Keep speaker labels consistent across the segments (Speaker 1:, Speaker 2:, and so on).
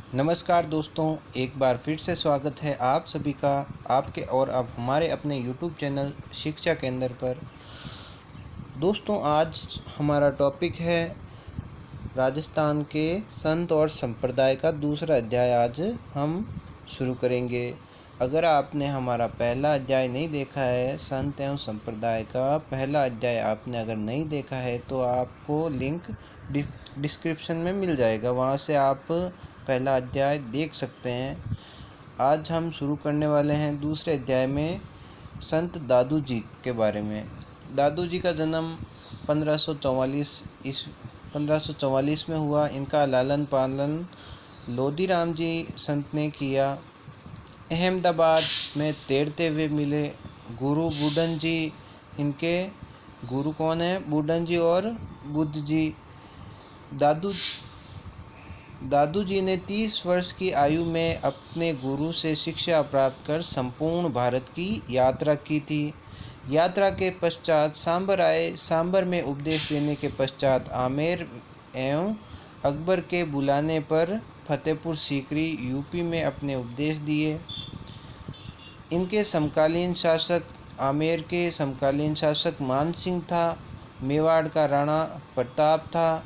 Speaker 1: नमस्कार दोस्तों, एक बार फिर से स्वागत है आप सभी का आपके और अब हमारे अपने यूट्यूब चैनल शिक्षा केंद्र पर। दोस्तों, आज हमारा टॉपिक है राजस्थान के संत और संप्रदाय का दूसरा अध्याय। आज हम शुरू करेंगे। अगर आपने हमारा पहला अध्याय नहीं देखा है, संत एवं संप्रदाय का पहला अध्याय आपने अगर नहीं देखा है तो आपको लिंक डिस्क्रिप्शन में मिल जाएगा, वहाँ से आप पहला अध्याय देख सकते हैं। आज हम शुरू करने वाले हैं दूसरे अध्याय में संत दादू जी के बारे में। दादू जी का जन्म 1544 में हुआ। इनका लालन पालन लोदीराम जी संत ने किया। अहमदाबाद में तैरते हुए मिले गुरु बूढ़न जी। इनके गुरु कौन है? बूढ़न जी और बुद्ध जी। दादू जी ने 30 वर्ष की आयु में अपने गुरु से शिक्षा प्राप्त कर संपूर्ण भारत की यात्रा की थी। यात्रा के पश्चात सांबर आए। सांबर में उपदेश देने के पश्चात आमेर एवं अकबर के बुलाने पर फतेहपुर सीकरी यूपी में अपने उपदेश दिए। इनके समकालीन शासक आमेर के समकालीन शासक मानसिंह था। मेवाड़ का राणा प्रताप था।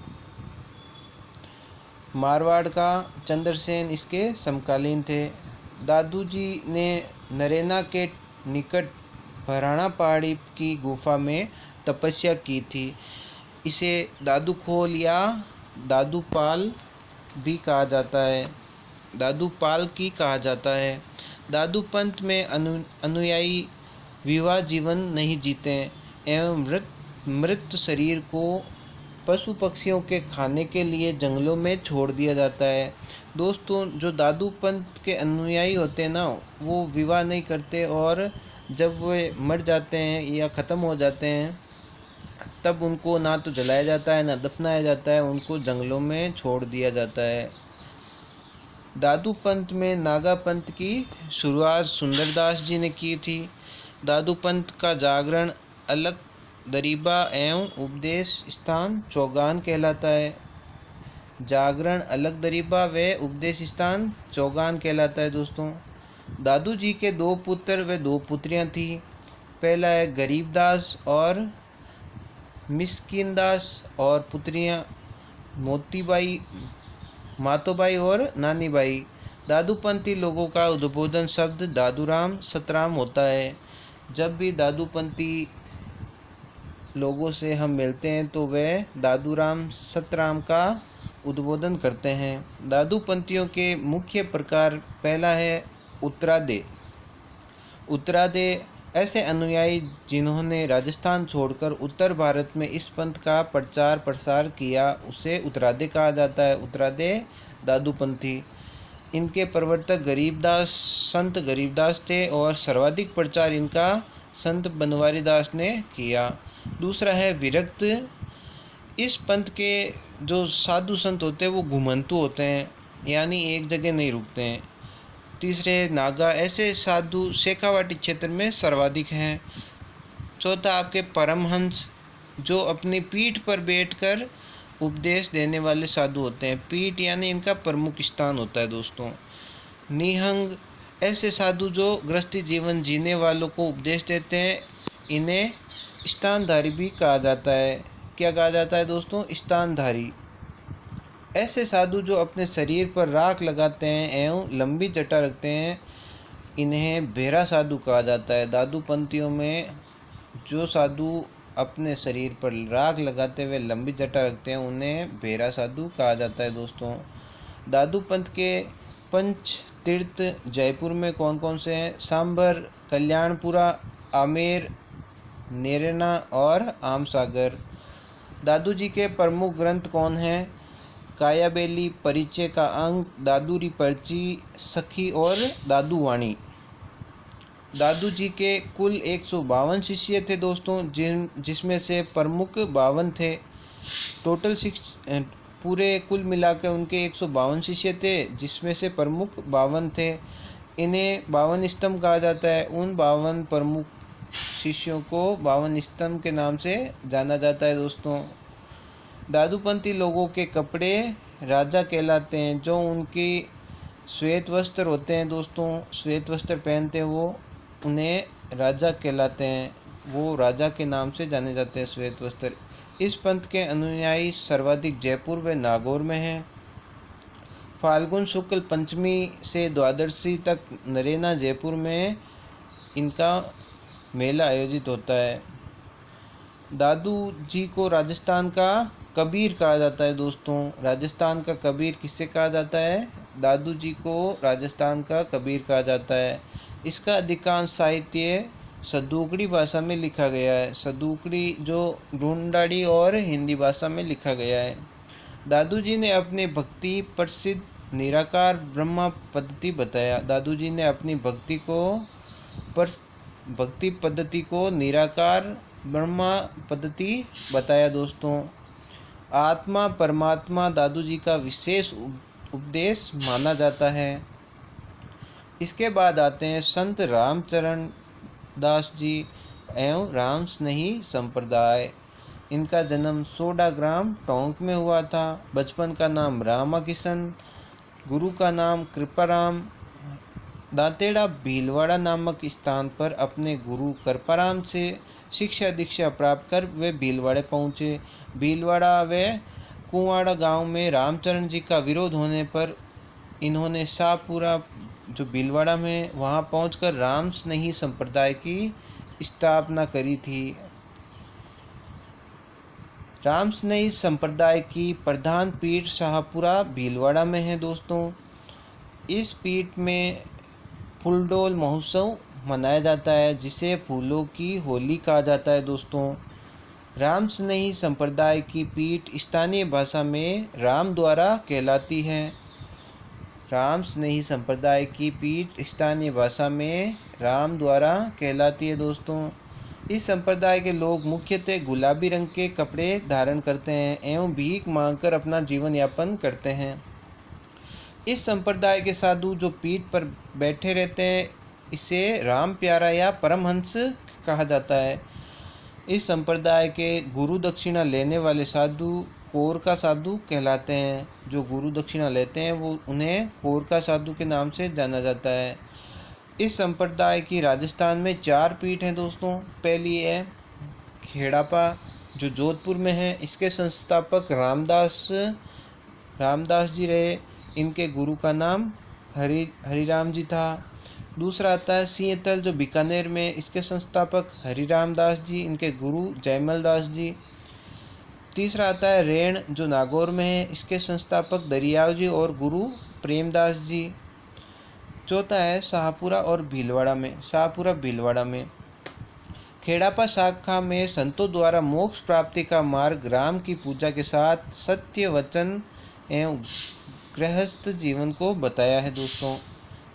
Speaker 1: मारवाड़ का चंद्रसेन इसके समकालीन थे। दादू जी ने नरेना के निकट भराना पहाड़ी की गुफा में तपस्या की थी। इसे दादू खोल या दादू पाल भी कहा जाता है। दादू पाल की कहा जाता है। दादू पंथ में अनुयायी विवाह जीवन नहीं जीते एवं मृत शरीर को पशु पक्षियों के खाने के लिए जंगलों में छोड़ दिया जाता है। दोस्तों, जो दादू पंथ के अनुयायी होते हैं ना, वो विवाह नहीं करते और जब वे मर जाते हैं या ख़त्म हो जाते हैं तब उनको ना तो जलाया जाता है ना दफनाया जाता है, उनको जंगलों में छोड़ दिया जाता है। दादू पंथ में नागा पंथ की शुरुआत सुंदरदास जी ने की थी। दादू पंथ का जागरण अलग दरीबा एवं उपदेश स्थान चौगान कहलाता है। जागरण अलग दरीबा व उपदेश स्थान चौगान कहलाता है। दोस्तों, दादू जी के 2 पुत्र व 2 पुत्रियां थी। पहला है गरीबदास और मिस्किनदास और पुत्रियां मोतीबाई, मातोबाई और नानीबाई। दादूपंथी लोगों का उद्बोधन शब्द दादूराम सतराम होता है। जब भी दादूपंथी लोगों से हम मिलते हैं तो वे दादूराम सतराम का उद्बोधन करते हैं। दादूपंथियों के मुख्य प्रकार पहला है उत्तरादे। उत्तरादे ऐसे अनुयायी जिन्होंने राजस्थान छोड़कर उत्तर भारत में इस पंथ का प्रचार प्रसार किया, उसे उत्तरादे कहा जाता है। उत्तरादे दादूपंथी। इनके प्रवर्तक संत गरीबदास थे और सर्वाधिक प्रचार इनका संत बनवारी दास ने किया। दूसरा है विरक्त। इस पंथ के जो साधु संत होते हैं वो घुमंतु होते हैं, यानी एक जगह नहीं रुकते हैं। तीसरे नागा। ऐसे साधु शेखावाटी क्षेत्र में सर्वाधिक हैं। चौथा आपके परमहंस, जो अपनी पीठ पर बैठकर उपदेश देने वाले साधु होते हैं। पीठ यानी इनका प्रमुख स्थान होता है। दोस्तों, निहंग। ऐसे साधु जो गृहस्थी जीवन जीने वालों को उपदेश देते हैं, इन्हें स्थानधारी भी कहा जाता है। क्या कहा जाता है दोस्तों? स्थानधारी। ऐसे साधु जो अपने शरीर पर राख लगाते हैं एवं लंबी जटा रखते हैं, इन्हें भेरा साधु कहा जाता है। दादूपंथियों में जो साधु अपने शरीर पर राख लगाते हुए लंबी जटा रखते हैं, उन्हें भेरा साधु कहा जाता है। दोस्तों, दादू पंथ के पंच तीर्थ जयपुर में कौन कौन से हैं? सांबर, कल्याणपुरा, आमेर, नेरना और आमसागर। दादू जी के प्रमुख ग्रंथ कौन हैं? कायाबेली, परिचय का अंक, दादूरी पर्ची, सखी और दादूवाणी। दादू जी के कुल 152 शिष्य थे दोस्तों, जिसमें से प्रमुख 52 थे। टोटल पूरे कुल मिलाकर उनके 152 शिष्य थे, जिसमें से प्रमुख 52 थे। इन्हें 52 स्तंभ कहा जाता है। उन 52 प्रमुख शिष्यों को 52 स्तंभ के नाम से जाना जाता है। दोस्तों, दादूपंथी लोगों के कपड़े राजा कहलाते हैं। जो उनकी श्वेत वस्त्र होते हैं दोस्तों, श्वेत वस्त्र पहनते हैं वो, उन्हें राजा कहलाते हैं, वो राजा के नाम से जाने जाते हैं श्वेत वस्त्र। इस पंथ के अनुयायी सर्वाधिक जयपुर व नागौर में हैं। फाल्गुन शुक्ल पंचमी से द्वादशी तक नरेना जयपुर में इनका मेला आयोजित होता है। दादू जी को राजस्थान का कबीर कहा जाता है दोस्तों। राजस्थान का कबीर किससे कहा जाता है? दादू जी को राजस्थान का कबीर कहा जाता है। इसका अधिकांश साहित्य सदूकड़ी भाषा में लिखा गया है। सदूकड़ी जो ढूंढाड़ी और हिंदी भाषा में लिखा गया है। दादू जी ने अपने भक्ति प्रसिद्ध निराकार ब्रह्मा पद्धति बताया। दादू जी ने अपनी भक्ति पद्धति को निराकार ब्रह्मा पद्धति बताया दोस्तों। आत्मा परमात्मा दादू जी का विशेष उपदेश माना जाता है। इसके बाद आते हैं संत रामचरण दास जी एवं राम स्नेही संप्रदाय। इनका जन्म सोडा ग्राम टोंक में हुआ था। बचपन का नाम रामाकिशन, गुरु का नाम कृपाराम। दांतेड़ा भीलवाड़ा नामक स्थान पर अपने गुरु कृपाराम से शिक्षा दीक्षा प्राप्त कर वे भीलवाड़े पहुँचे। भीलवाड़ा व कुंवाड़ा गांव में रामचरण जी का विरोध होने पर इन्होंने शाहपुरा जो भीलवाड़ा में वहां पहुंचकर राम स्नेही संप्रदाय की स्थापना करी थी। राम स्नेही संप्रदाय की प्रधान पीठ शाहपुरा भीलवाड़ा में है दोस्तों। इस पीठ में फूलडोल महोत्सव मनाया जाता है, जिसे फूलों की होली कहा जाता है दोस्तों। राम स्नेही संप्रदाय की पीठ स्थानीय भाषा में राम द्वारा कहलाती है। राम स्नेही संप्रदाय की पीठ स्थानीय भाषा में राम द्वारा कहलाती है दोस्तों। इस संप्रदाय के लोग मुख्यतः गुलाबी रंग के कपड़े धारण करते हैं एवं भीख मांगकर अपना जीवन यापन करते हैं। इस संप्रदाय के साधु जो पीठ पर बैठे रहते हैं, इसे राम प्यारा या परमहंस कहा जाता है। इस संप्रदाय के गुरु दक्षिणा लेने वाले साधु कोर का साधु कहलाते हैं। जो गुरु दक्षिणा लेते हैं वो उन्हें कोर का साधु के नाम से जाना जाता है। इस संप्रदाय की राजस्थान में 4 पीठ हैं दोस्तों। पहली है खेड़ापा जो जोधपुर में है। इसके संस्थापक रामदास जी रहे। इनके गुरु का नाम हरिराम जी था। दूसरा आता है सिंहतल जो बीकानेर में। इसके संस्थापक हरिराम दास जी, इनके गुरु जयमल दास जी। तीसरा आता है रेण जो नागौर में है। इसके संस्थापक दरियाव जी और गुरु प्रेमदास जी। चौथा है शाहपुरा भीलवाड़ा में। खेड़ापा शाखा में संतों द्वारा मोक्ष प्राप्ति का मार्ग राम की पूजा के साथ सत्य वचन एवं गृहस्थ जीवन को बताया है दोस्तों।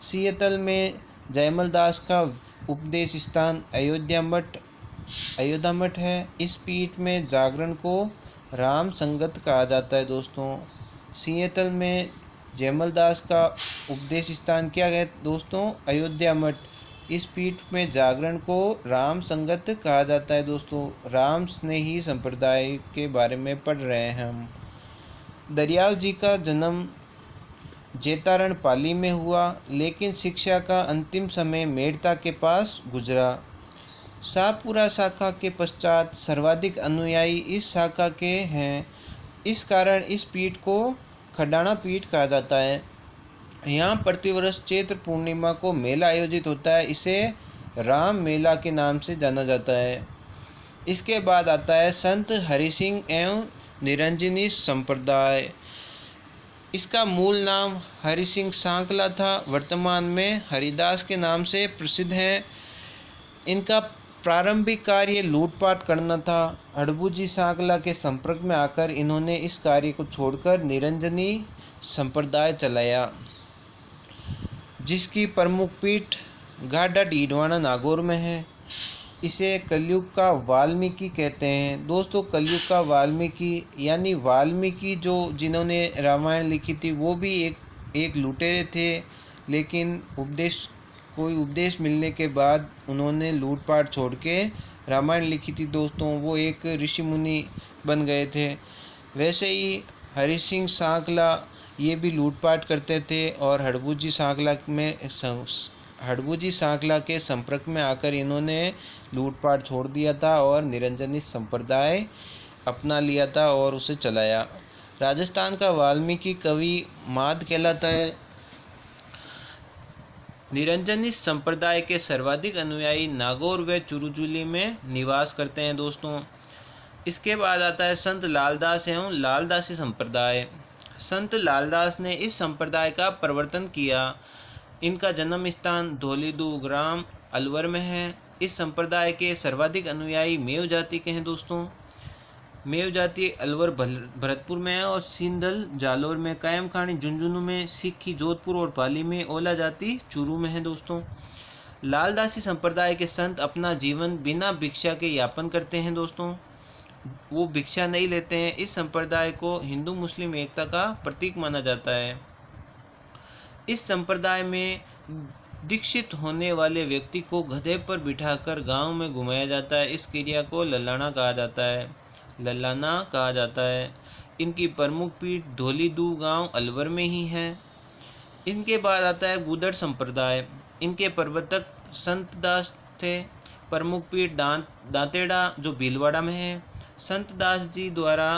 Speaker 1: सिंहतल में जयमल दास का उपदेश स्थान अयोध्या मठ है। इस पीठ में जागरण को राम संगत कहा जाता है दोस्तों। सिंहतल में जयमल दास का उपदेश स्थान क्या है दोस्तों? अयोध्या मठ। इस पीठ में जागरण को राम संगत कहा जाता है दोस्तों। राम स्नेही संप्रदाय के बारे में पढ़ रहे हैं हम। दरियाव जी का जन्म जेतारण पाली में हुआ, लेकिन शिक्षा का अंतिम समय मेड़ता के पास गुजरा। शाहपुरा शाखा के पश्चात सर्वाधिक अनुयायी इस शाखा के हैं। इस कारण इस पीठ को खडाना पीठ कहा जाता है। यहाँ प्रतिवर्ष चैत्र पूर्णिमा को मेला आयोजित होता है। इसे राम मेला के नाम से जाना जाता है। इसके बाद आता है संत हरिसिंह एवं निरंजनी संप्रदाय। इसका मूल नाम हरिसिंह सांकला था, वर्तमान में हरिदास के नाम से प्रसिद्ध है। इनका प्रारंभिक कार्य लूटपाट करना था। हड़बूजी सांकला के संपर्क में आकर इन्होंने इस कार्य को छोड़कर निरंजनी संप्रदाय चलाया, जिसकी प्रमुख पीठ गाढ़ा डीडवाना नागौर में है। इसे कलयुग का वाल्मीकि कहते हैं दोस्तों। कलयुग का वाल्मीकि यानी वाल्मीकि जो जिन्होंने रामायण लिखी थी वो भी एक लुटेरे थे, लेकिन कोई उपदेश मिलने के बाद उन्होंने लूटपाट छोड़ के रामायण लिखी थी दोस्तों। वो एक ऋषि मुनि बन गए थे। वैसे ही हरिसिंह सांकला ये भी लूटपाट करते थे और हड़बूजी सांकला के संपर्क में आकर इन्होंने लूटपाट छोड़ दिया था और निरंजनी संप्रदाय अपना लिया था और उसे चलाया। राजस्थान का वाल्मीकि कवि माद कहलाता है। निरंजनी संप्रदाय के सर्वाधिक अनुयायी नागौर व चुरुचुली में निवास करते हैं दोस्तों। इसके बाद आता है संत लालदास एवं लालदासी संप्रदाय। संत लालदास ने इस संप्रदाय का प्रवर्तन किया। इनका जन्म स्थान धौलीदू ग्राम अलवर में है। इस संप्रदाय के सर्वाधिक अनुयायी मेव जाति के हैं दोस्तों। मेव जाति अलवर भरतपुर में है और सिंधल जालोर में, कायम खानी झुंझुनू में, सिक्खी जोधपुर और पाली में, ओला जाति चूरू में है दोस्तों। लालदासी संप्रदाय के संत अपना जीवन बिना भिक्षा के यापन करते हैं दोस्तों। वो भिक्षा नहीं लेते हैं। इस संप्रदाय को हिंदू मुस्लिम एकता का प्रतीक माना जाता है। इस संप्रदाय में दीक्षित होने वाले व्यक्ति को गधे पर बिठाकर गांव में घुमाया जाता है। इस क्रिया को लल्लाना कहा जाता है। इनकी प्रमुख पीठ धौलीदू गांव अलवर में ही है। इनके बाद आता है गुदड़ संप्रदाय। इनके प्रवर्तक संत दास थे। प्रमुख पीठ दांतेड़ा जो भीलवाड़ा में है। संत दास जी द्वारा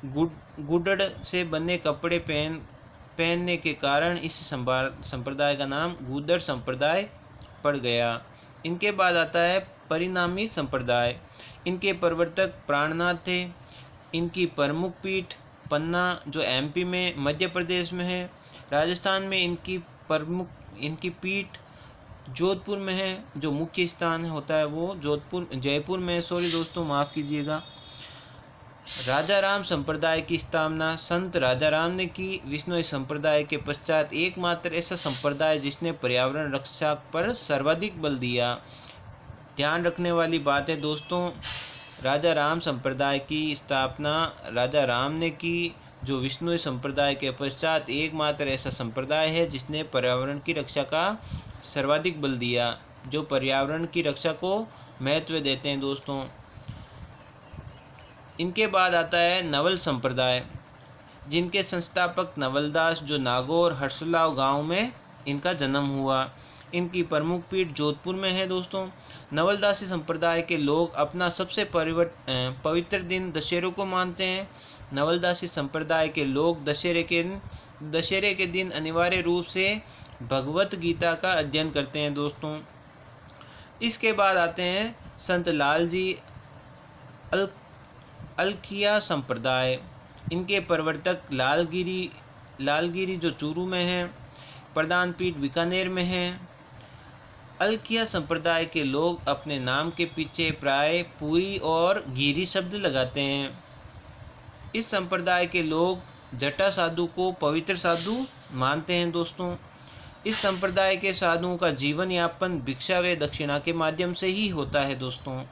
Speaker 1: गुदड़ से बने कपड़े पहनने के कारण इस संप्रदाय का नाम गुदड़ संप्रदाय पड़ गया। इनके बाद आता है परिणामी संप्रदाय। इनके प्रवर्तक प्राणनाथ थे। इनकी प्रमुख पीठ पन्ना जो एमपी में मध्य प्रदेश में है। राजस्थान में इनकी पीठ जोधपुर में है। जो मुख्य स्थान होता है वो जयपुर में, सॉरी दोस्तों माफ़ कीजिएगा। राजा राम संप्रदाय की स्थापना संत राजा राम ने की। विष्णोई संप्रदाय के पश्चात एकमात्र ऐसा संप्रदाय जिसने पर्यावरण रक्षा पर सर्वाधिक बल दिया। ध्यान रखने वाली बात है दोस्तों, राजा राम संप्रदाय की स्थापना राजा राम ने की, जो विष्णोई संप्रदाय के पश्चात एकमात्र ऐसा संप्रदाय है जिसने पर्यावरण की रक्षा का सर्वाधिक बल दिया, जो पर्यावरण की रक्षा को महत्व देते हैं दोस्तों। इनके बाद आता है नवल संप्रदाय, जिनके संस्थापक नवलदास जो नागौर हर्षलाव गांव में इनका जन्म हुआ। इनकी प्रमुख पीठ जोधपुर में है दोस्तों। नवलदासी संप्रदाय के लोग अपना सबसे पवित्र दिन दशहरे को मानते हैं। नवलदासी संप्रदाय के लोग दशहरे के दिन अनिवार्य रूप से भगवत गीता का अध्ययन करते हैं दोस्तों। इसके बाद आते हैं संत लालजी अलखिया संप्रदाय। इनके प्रवर्तक लालगिरी जो चूरू में है। प्रधान पीठ बीकानेर में है। अलखिया संप्रदाय के लोग अपने नाम के पीछे प्राय पुरी और गिरी शब्द लगाते हैं। इस संप्रदाय के लोग जटा साधु को पवित्र साधु मानते हैं दोस्तों। इस संप्रदाय के साधुओं का जीवन यापन भिक्षा व दक्षिणा के माध्यम से ही होता है दोस्तों।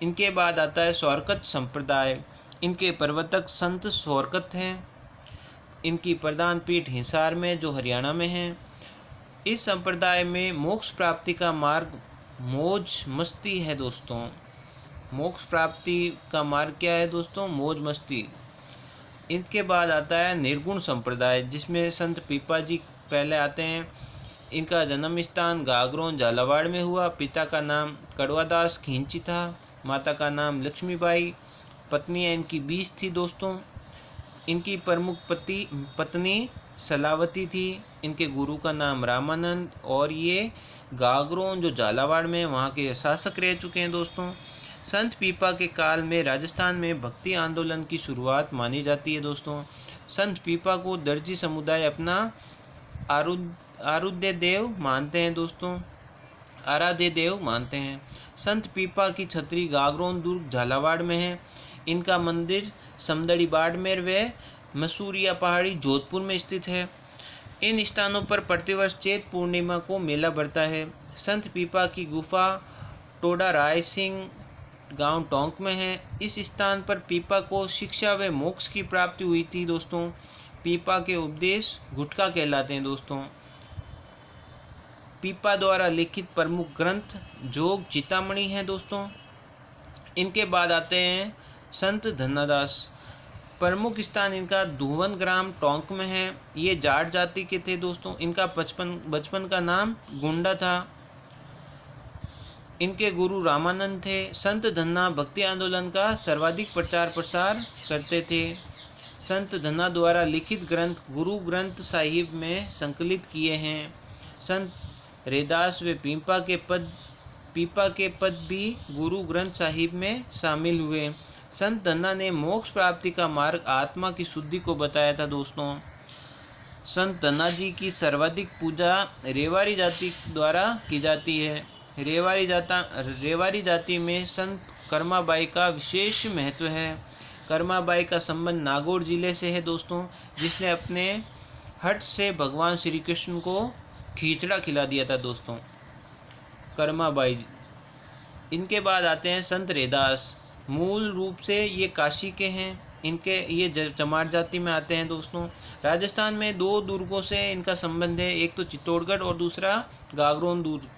Speaker 1: इनके बाद आता है सौरकत संप्रदाय। इनके प्रवर्तक संत सौरकत हैं। इनकी प्रधान पीठ हिसार में जो हरियाणा में है। इस संप्रदाय में मोक्ष प्राप्ति का मार्ग मौज मस्ती है दोस्तों। मोक्ष प्राप्ति का मार्ग क्या है दोस्तों? मौज मस्ती। इनके बाद आता है निर्गुण संप्रदाय, जिसमें संत पीपा जी पहले आते हैं। इनका जन्म स्थान गागरोन झालावाड़ में हुआ। पिता का नाम कड़वादास खींची था। माता का नाम लक्ष्मीबाई। पत्नियां इनकी 20 थी दोस्तों। इनकी प्रमुख पत्नी सलावती थी। इनके गुरु का नाम रामानंद और ये गागरोन जो झालावाड़ में वहाँ के शासक रह चुके हैं दोस्तों। संत पीपा के काल में राजस्थान में भक्ति आंदोलन की शुरुआत मानी जाती है दोस्तों। संत पीपा को दर्जी समुदाय अपना आराध्य देव मानते हैं दोस्तों। आराध्य देव मानते हैं। संत पीपा की छतरी गागरोन दुर्ग झालावाड़ में है। इनका मंदिर समदड़ी बाड़मेर व मसूरिया पहाड़ी जोधपुर में स्थित है। इन स्थानों पर प्रतिवर्ष चैत पूर्णिमा को मेला भरता है। संत पीपा की गुफा टोडा राय सिंह गांव टोंक में है। इस स्थान पर पीपा को शिक्षा व मोक्ष की प्राप्ति हुई थी दोस्तों। पीपा के उपदेश गुटका कहलाते हैं दोस्तों। पीपा द्वारा लिखित प्रमुख ग्रंथ जोग चितामणि है दोस्तों। इनके बाद आते हैं संत धन्नादास। प्रमुख स्थान इनका धुवन ग्राम टोंक में है। ये जाट जाति के थे दोस्तों। इनका बचपन का नाम गुंडा था। इनके गुरु रामानंद थे। संत धन्ना भक्ति आंदोलन का सर्वाधिक प्रचार प्रसार करते थे। संत धन्ना द्वारा लिखित ग्रंथ गुरु ग्रंथ साहिब में संकलित किए हैं। संत रैदास व पीपा के पद भी गुरु ग्रंथ साहिब में शामिल हुए। संत धन्ना ने मोक्ष प्राप्ति का मार्ग आत्मा की शुद्धि को बताया था दोस्तों। संत धन्ना जी की सर्वाधिक पूजा रेवारी जाति द्वारा की जाती है। रेवारी जाति में संत कर्माबाई का विशेष महत्व है। कर्माबाई का संबंध नागौर जिले से है दोस्तों, जिसने अपने हट से भगवान श्री कृष्ण को खिचड़ा खिला दिया था दोस्तों, कर्माबाई। इनके बाद आते हैं संत रैदास। मूल रूप से ये काशी के हैं। ये चमार जाति में आते हैं दोस्तों। राजस्थान में 2 दुर्गों से इनका संबंध है, एक तो चित्तौड़गढ़ और दूसरा गागरोन दुर्ग।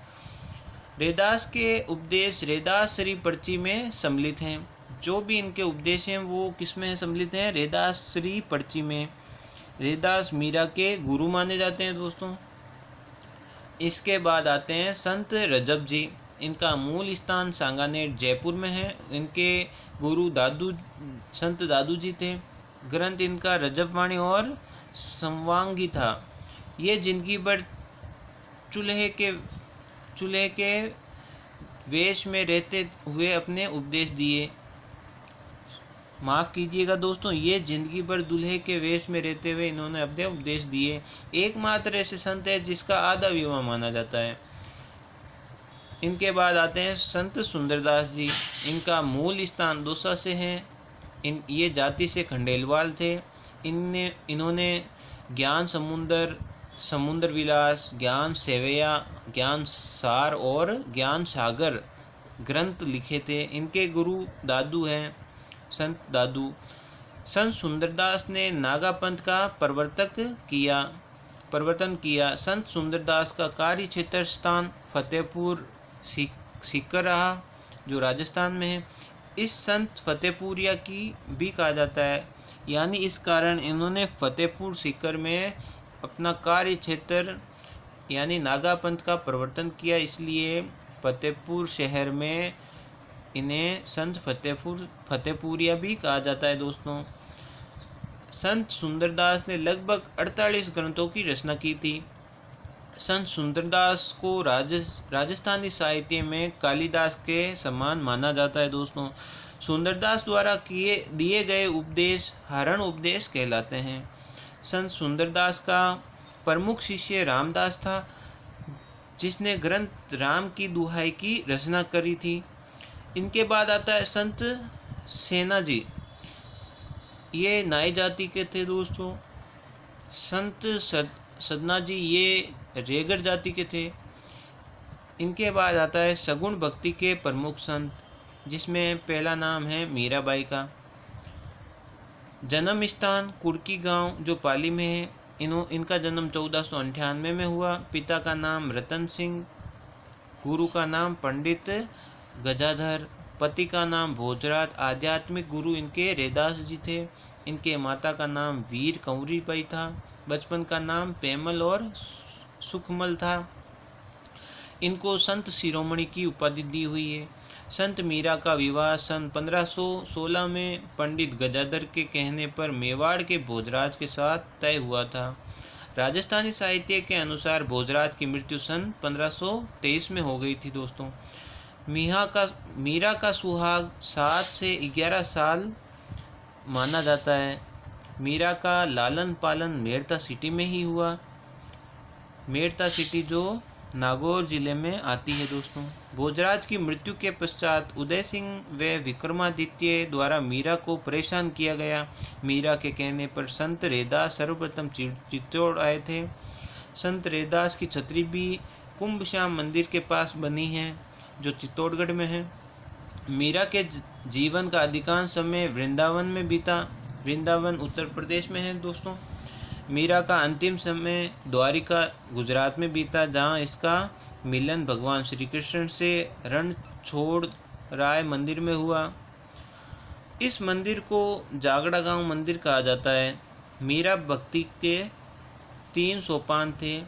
Speaker 1: रैदास के उपदेश रैदास श्री पर्ची में सम्मिलित हैं। जो भी इनके उपदेश हैं वो किस में सम्मिलित हैं? रैदास श्री पर्ची में। रैदास मीरा के गुरु माने जाते हैं दोस्तों। इसके बाद आते हैं संत रजब जी। इनका मूल स्थान सांगानेर जयपुर में है। इनके गुरु संत दादू जी थे। ग्रंथ इनका रजबवाणी और संवांगी था। ये जिंदगी भर चूल्हे के वेश में रहते हुए अपने उपदेश दिए। माफ़ कीजिएगा दोस्तों, ये जिंदगी भर दूल्हे के वेश में रहते हुए इन्होंने अपने उपदेश दिए। एकमात्र ऐसे संत है जिसका आधा विवाह माना जाता है। इनके बाद आते हैं संत सुंदरदास जी। इनका मूल स्थान दौसा से है। ये जाति से खंडेलवाल थे। इन्होंने ज्ञान समुद्र विलास, ज्ञान सेवया, ज्ञान सार और ज्ञान सागर ग्रंथ लिखे थे। इनके गुरु दादू हैं, संत दादू। संत सुंदरदास ने नागा पंथ का प्रवर्तन किया। संत सुंदरदास का कार्य क्षेत्र स्थान फतेहपुर सीकर रहा, जो राजस्थान में है। इस संत फतेहपुरिया की भी कहा जाता है, यानी इस कारण इन्होंने फतेहपुर सीकर में अपना कार्य क्षेत्र यानी नागा पंथ का प्रवर्तन किया, इसलिए फतेहपुर शहर में इन्हें संत फतेहपुरिया भी कहा जाता है दोस्तों। संत सुंदरदास ने लगभग 48 ग्रंथों की रचना की थी। संत सुंदरदास को राजस्थानी साहित्य में कालिदास के समान माना जाता है दोस्तों। सुंदरदास द्वारा दिए गए उपदेश हरण उपदेश कहलाते हैं। संत सुंदरदास का प्रमुख शिष्य रामदास था, जिसने ग्रंथ राम की दुहाई की रचना करी थी। इनके बाद आता है संत सेना जी। ये नाई जाति के थे दोस्तों। संत सदना जी ये रेगर जाति के थे। इनके बाद आता है सगुण भक्ति के प्रमुख संत, जिसमें पहला नाम है मीराबाई का। जन्म स्थान कुर्की गांव, जो पाली में है। इनका जन्म 1498 में हुआ। पिता का नाम रतन सिंह, गुरु का नाम पंडित गजाधर, पति का नाम भोजराज। आध्यात्मिक गुरु इनके रैदास जी थे। इनके माता का नाम वीर कंवरी बाई था। बचपन का नाम पेमल और सुखमल था। इनको संत शिरोमणि की उपाधि दी हुई है। संत मीरा का विवाह सन 1516 में पंडित गजाधर के कहने पर मेवाड़ के भोजराज के साथ तय हुआ था। राजस्थानी साहित्य के अनुसार भोजराज की मृत्यु सन 1523 में हो गई थी दोस्तों। मीरा का सुहाग 7 से 11 साल माना जाता है। मीरा का लालन पालन मेड़ता सिटी में ही हुआ। मेड़ता सिटी जो नागौर जिले में आती है दोस्तों। भोजराज की मृत्यु के पश्चात उदय सिंह व विक्रमादित्य द्वारा मीरा को परेशान किया गया। मीरा के कहने पर संत रैदास सर्वप्रथम चित्तौड़ आए थे। संत रैदास की छतरी भी कुंभ श्याम मंदिर के पास बनी है, जो चित्तौड़गढ़ में है। मीरा के जीवन का अधिकांश समय वृंदावन में बीता। वृंदावन उत्तर प्रदेश में है दोस्तों। मीरा का अंतिम समय द्वारिका गुजरात में बीता, जहां इसका मिलन भगवान श्री कृष्ण से रणछोड़ राय मंदिर में हुआ। इस मंदिर को जागड़ा गांव मंदिर कहा जाता है। मीरा भक्ति के 3 सोपान थे।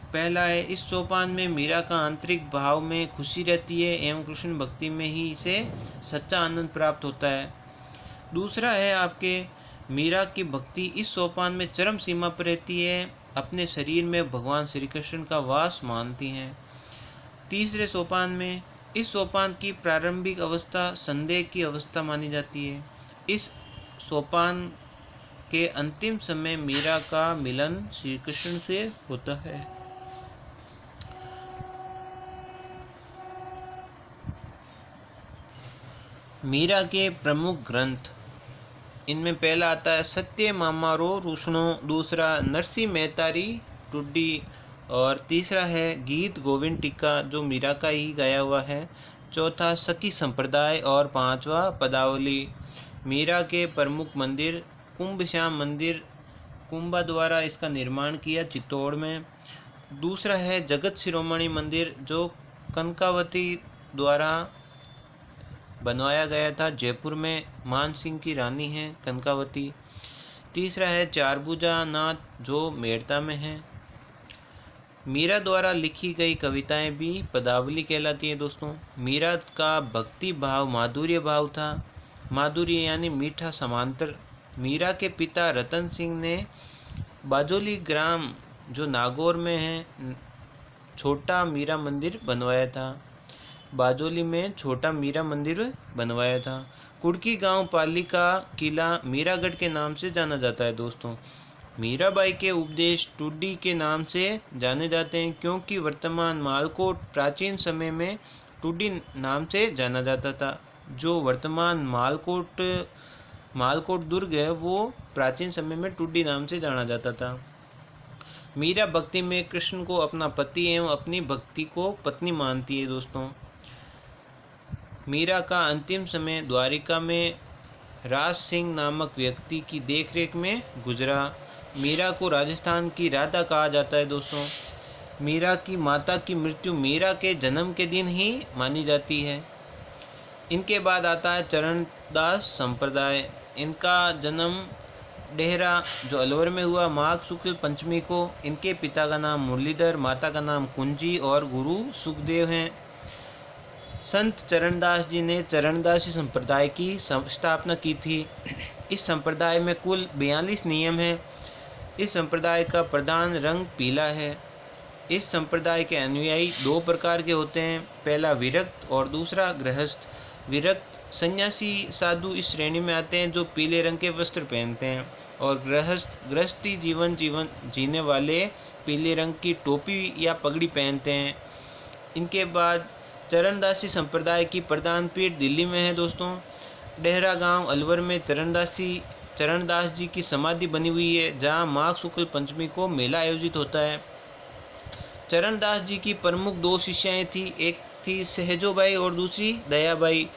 Speaker 1: पहला है, इस सोपान में मीरा का आंतरिक भाव में खुशी रहती है एवं कृष्ण भक्ति में ही इसे सच्चा आनंद प्राप्त होता है। दूसरा है आपके, मीरा की भक्ति इस सोपान में चरम सीमा पर रहती है, अपने शरीर में भगवान श्री कृष्ण का वास मानती हैं। तीसरे सोपान में, इस सोपान की प्रारंभिक अवस्था संदेह की अवस्था मानी जाती है। इस सोपान के अंतिम समय मीरा का मिलन श्री कृष्ण से होता है। मीरा के प्रमुख ग्रंथ, इनमें पहला आता है सत्य मामारो रुष्णो, दूसरा नरसी मेहतारी टुड्डी, और तीसरा है गीत गोविंद टीका जो मीरा का ही गाया हुआ है, चौथा सखी संप्रदाय और पांचवा पदावली। मीरा के प्रमुख मंदिर, कुंभ श्याम मंदिर, कुंभा द्वारा इसका निर्माण किया चित्तौड़ में। दूसरा है जगत शिरोमणि मंदिर जो कनकावती द्वारा बनवाया गया था, जयपुर में मान सिंह की रानी है कनकावती। तीसरा है चारभुजा नाथ जो मेड़ता में है। मीरा द्वारा लिखी गई कविताएं भी पदावली कहलाती हैं दोस्तों। मीरा का भक्ति भाव माधुर्य भाव था, माधुर्य यानी मीठा समांतर। मीरा के पिता रतन सिंह ने बाजोली ग्राम जो नागौर में है छोटा मीरा मंदिर बनवाया था, बाजोली में छोटा मीरा मंदिर बनवाया था। कुड़की गांव पाली का किला मीरागढ़ के नाम से जाना जाता है दोस्तों। मीराबाई के उपदेश टुड्डी के नाम से जाने जाते हैं क्योंकि वर्तमान मालकोट प्राचीन समय में टुड्डी नाम से जाना जाता था। जो वर्तमान मालकोट दुर्ग है वो प्राचीन समय में टुड्डी नाम से जाना जाता था। मीरा भक्ति में कृष्ण को अपना पति एवं अपनी भक्ति को पत्नी मानती है दोस्तों। मीरा का अंतिम समय द्वारिका में राज सिंह नामक व्यक्ति की देखरेख में गुजरा। मीरा को राजस्थान की राधा कहा जाता है दोस्तों। मीरा की माता की मृत्यु मीरा के जन्म के दिन ही मानी जाती है। इनके बाद आता है चरणदास संप्रदाय। इनका जन्म डेहरा जो अलवर में हुआ माघ शुक्ल पंचमी को। इनके पिता का नाम मुरलीधर, माता का नाम कुंजी और गुरु सुखदेव हैं। संत चरणदास जी ने चरणदासी संप्रदाय की स्थापना की थी। इस संप्रदाय में कुल 42 नियम हैं। इस संप्रदाय का प्रधान रंग पीला है। इस संप्रदाय के अनुयायी 2 प्रकार के होते हैं, पहला विरक्त और दूसरा गृहस्थ। विरक्त सन्यासी साधु इस श्रेणी में आते हैं जो पीले रंग के वस्त्र पहनते हैं, और गृहस्थी जीवन जीने वाले पीले रंग की टोपी या पगड़ी पहनते हैं। इनके बाद चरणदासी संप्रदाय की प्रधान पीठ दिल्ली में है दोस्तों। डेहरा गांव अलवर में चरणदास जी की समाधि बनी हुई है जहां माघ शुक्ल पंचमी को मेला आयोजित होता है। चरणदास जी की प्रमुख 2 शिष्याएं थी, एक थी सहजोबाई और दूसरी दयाबाई।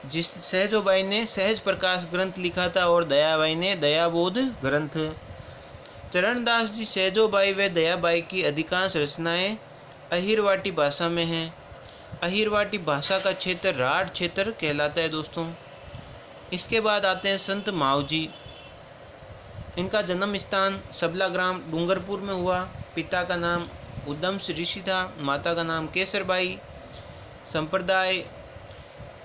Speaker 1: सहजोबाई ने सहज प्रकाश ग्रंथ लिखा था और दयाबाई ने दयाबोध ग्रंथ। चरणदास जी, सहजोबाई व दयाबाई की अधिकांश रचनाएं अहिरवाटी भाषा में हैं। अहिरवाटी भाषा का क्षेत्र राढ़ क्षेत्र कहलाता है दोस्तों। इसके बाद आते हैं संत मावजी। इनका जन्म स्थान सबला ग्राम डूंगरपुर में हुआ। पिता का नाम उद्दम ऋषि था, माता का नाम केसरबाई। संप्रदाय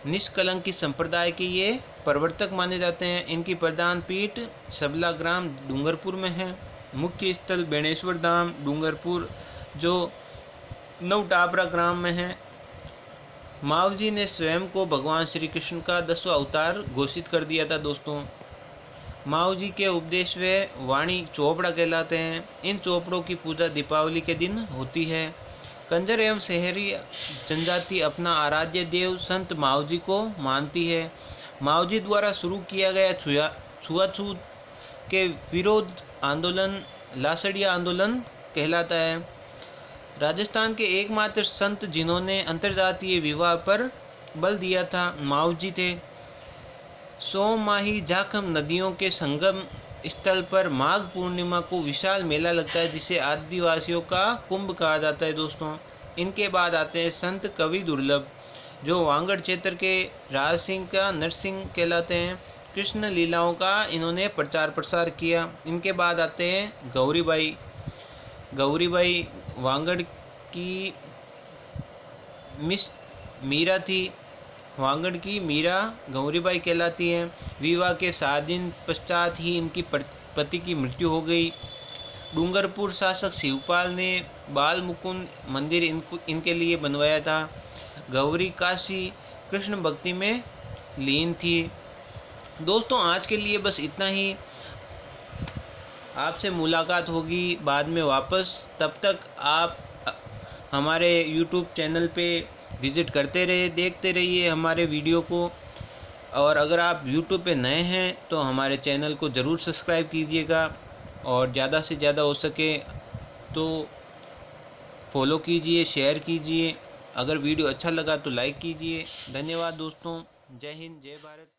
Speaker 1: निष्कलंकी संप्रदाय के ये प्रवर्तक माने जाते हैं। इनकी प्रधान पीठ सबला ग्राम डूंगरपुर में है। मुख्य स्थल बेणेश्वर धाम डूंगरपुर जो नवटाबरा ग्राम में है। मावजी ने स्वयं को भगवान श्री कृष्ण का 10वां अवतार घोषित कर दिया था दोस्तों। मावजी के उपदेश वे वाणी चोपड़ा कहलाते हैं। इन चोपड़ों की पूजा दीपावली के दिन होती है। कंजर एवं शहरी जनजाति अपना आराध्य देव संत मावजी को मानती है। मावजी द्वारा शुरू किया गया छुआछूत के विरोध आंदोलन लासड़िया आंदोलन कहलाता है। राजस्थान के एकमात्र संत जिन्होंने अंतर्जातीय विवाह पर बल दिया था मावजी थे। सोमाही जाखम नदियों के संगम स्थल पर माघ पूर्णिमा को विशाल मेला लगता है जिसे आदिवासियों का कुंभ कहा जाता है दोस्तों। इनके बाद आते हैं संत कवि दुर्लभ जो वांगड़ क्षेत्र के राज सिंह का नरसिंह कहलाते हैं। कृष्ण लीलाओं का इन्होंने प्रचार प्रसार किया। इनके बाद आते हैं गौरीबाई। गौरीबाई वांगड़ की मिस मीरा थी। वांगड़ की मीरा गौरीबाई कहलाती हैं। विवाह के 7 दिन पश्चात ही इनकी पति की मृत्यु हो गई। डूंगरपुर शासक शिवपाल ने बाल मुकुंद मंदिर इनके लिए बनवाया था। गौरी काशी कृष्ण भक्ति में लीन थी। दोस्तों आज के लिए बस इतना ही। आपसे मुलाकात होगी बाद में वापस। तब तक आप हमारे YouTube चैनल पे विज़िट करते रहिए, देखते रहिए हमारे वीडियो को। और अगर आप YouTube पे नए हैं तो हमारे चैनल को ज़रूर सब्सक्राइब कीजिएगा और ज़्यादा से ज़्यादा हो सके तो फॉलो कीजिए, शेयर कीजिए। अगर वीडियो अच्छा लगा तो लाइक कीजिए। धन्यवाद दोस्तों। जय हिंद, जय भारत।